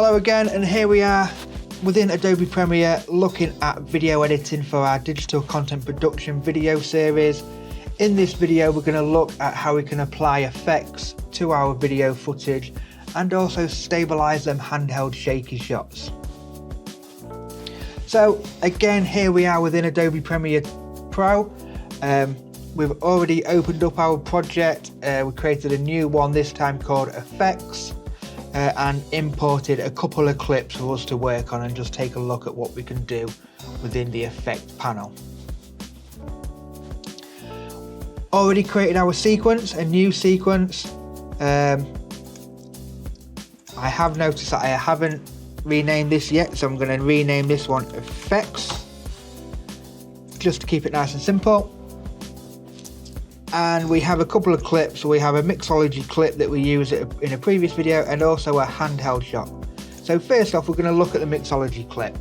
Hello again, and here we are within Adobe Premiere looking at video editing for our digital content production video series. In this video we're going to look at how we can apply effects to our video footage and also stabilize them handheld shaky shots. So again, here we are within Adobe Premiere Pro. We've already opened up our project. We created a new one this time called Effects. And imported a couple of clips for us to work on and just take a look at what we can do within the effect panel. Already created our sequence, a new sequence. I have noticed that I haven't renamed this yet, so I'm going to rename this one Effects, just to keep it nice and simple. And we have a couple of clips. We have a mixology clip that we used in a previous video and also a handheld shot. So first off, we're going to look at the mixology clip.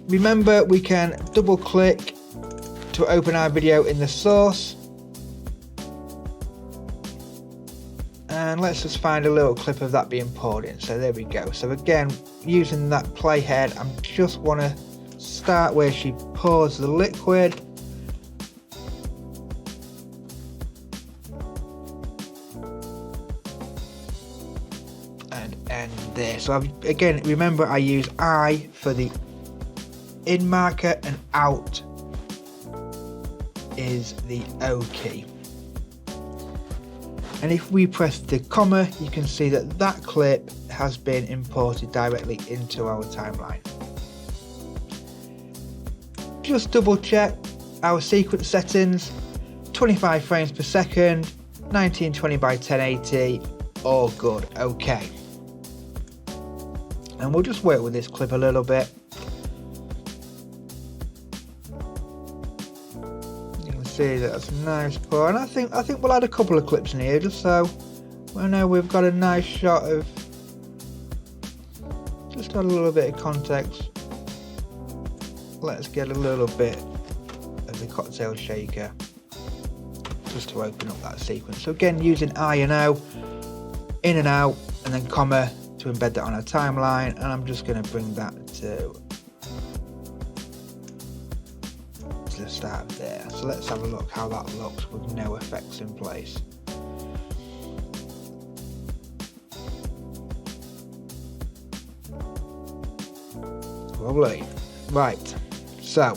Remember, we can double click to open our video in the source. And let's just find a little clip of that being poured in. So there we go. So again, using that playhead, I just want to start where she pours the liquid. And end there. So again, remember, I use I for the in marker and out is the O key. And if we press the comma, you can see that that clip has been imported directly into our timeline. Just double check our sequence settings: 25 frames per second, 1920 by 1080, all good. Okay. And we'll just work with this clip a little bit. You can see that's a nice pour, and I think we'll add a couple of clips in here just so we know we've got a nice shot of, just add a little bit of context. Let's get a little bit of the cocktail shaker just to open up that sequence. So again, using I and O, in and out, and then comma to embed that on our timeline, and I'm just going to bring that to the start there. So let's have a look how that looks with no effects in place. Lovely. Right, so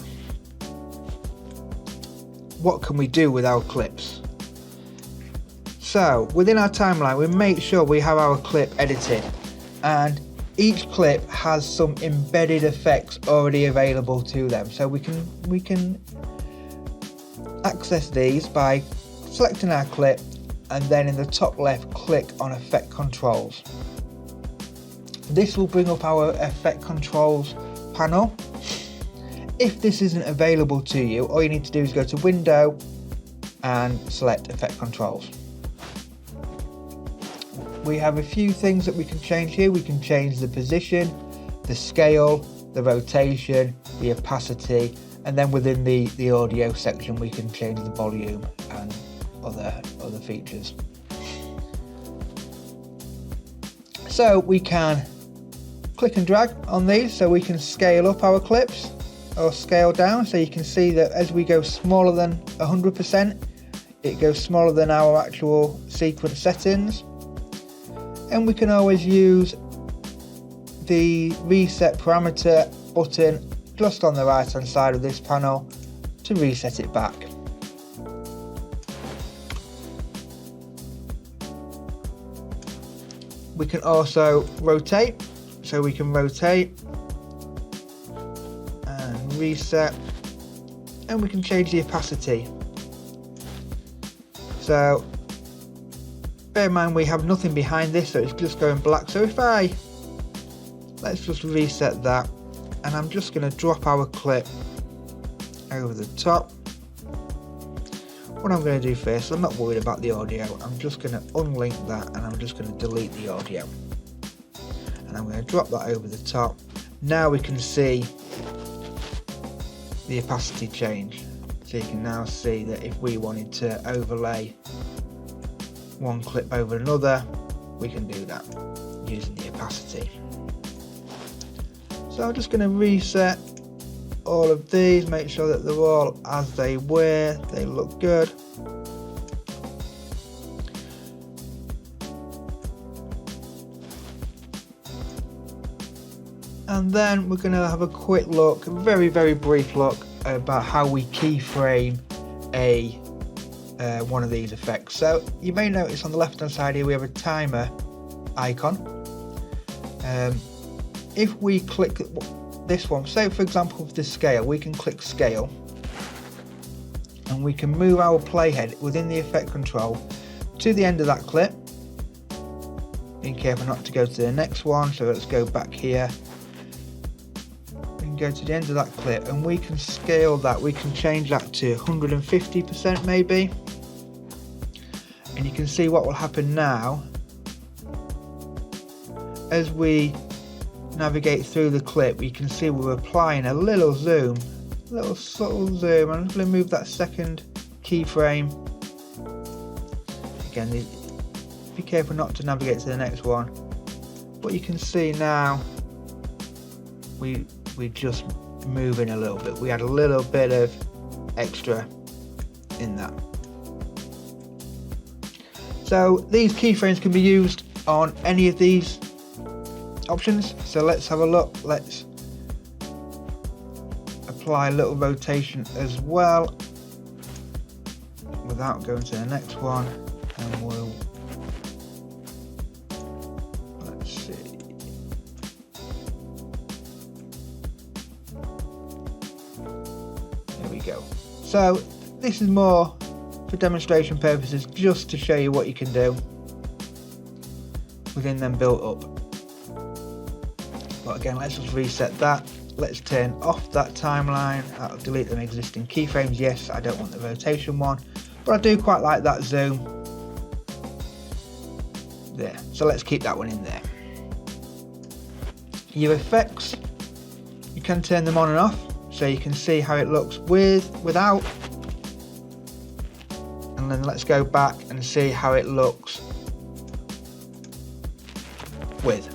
what can we do with our clips? So within our timeline, we make sure we have our clip edited, and each clip has some embedded effects already available to them. So we can access these by selecting our clip and then in the top left click on effect controls. This will bring up our effect controls panel. If this isn't available to you, all you need to do is go to Window and select Effect Controls. We have a few things that we can change here. We can change the position, the scale, the rotation, the opacity, and then within the audio section we can change the volume and other features. So we can click and drag on these so we can scale up our clips or scale down. So you can see that as we go smaller than 100%, it goes smaller than our actual sequence settings. And we can always use the reset parameter button just on the right hand side of this panel to reset it back. We can also rotate, so we can rotate and reset, and we can change the opacity. So bear in mind we have nothing behind this, so it's just going black. So if let's just reset that, and I'm just going to drop our clip over the top. What I'm going to do first, I'm not worried about the audio, I'm just going to unlink that and I'm just going to delete the audio. And I'm going to drop that over the top. Now we can see the opacity change. So you can now see that if we wanted to overlay one clip over another, we can do that using the opacity. So I'm just going to reset all of these, make sure that they're all as they were, they look good. And then we're going to have a quick look, a very brief look about how we keyframe one of these effects. So you may notice on the left hand side here we have a timer icon. If we click this one, say for example with the scale, we can click scale and we can move our playhead within the effect control to the end of that clip, being careful not to go to the next one. So let's go back here, we can go to the end of that clip and we can scale that, we can change that to 150% maybe, and you can see what will happen now as we navigate through the clip. You can see we're applying a little zoom, a little subtle zoom. I'm just going to move that second keyframe. Again, be careful not to navigate to the next one. But you can see now we just moving a little bit. We had a little bit of extra in that. So these keyframes can be used on any of these options. So let's have a look. Let's apply a little rotation as well without going to the next one, and we'll, let's see, there we go. So this is more for demonstration purposes, just to show you what you can do within them built up. But again, let's just reset that. Let's turn off that timeline. I'll delete them existing keyframes. Yes, I don't want the rotation one, but I do quite like that zoom there. So let's keep that one in there. Your effects, you can turn them on and off, so you can see how it looks with, without. And then let's go back and see how it looks with.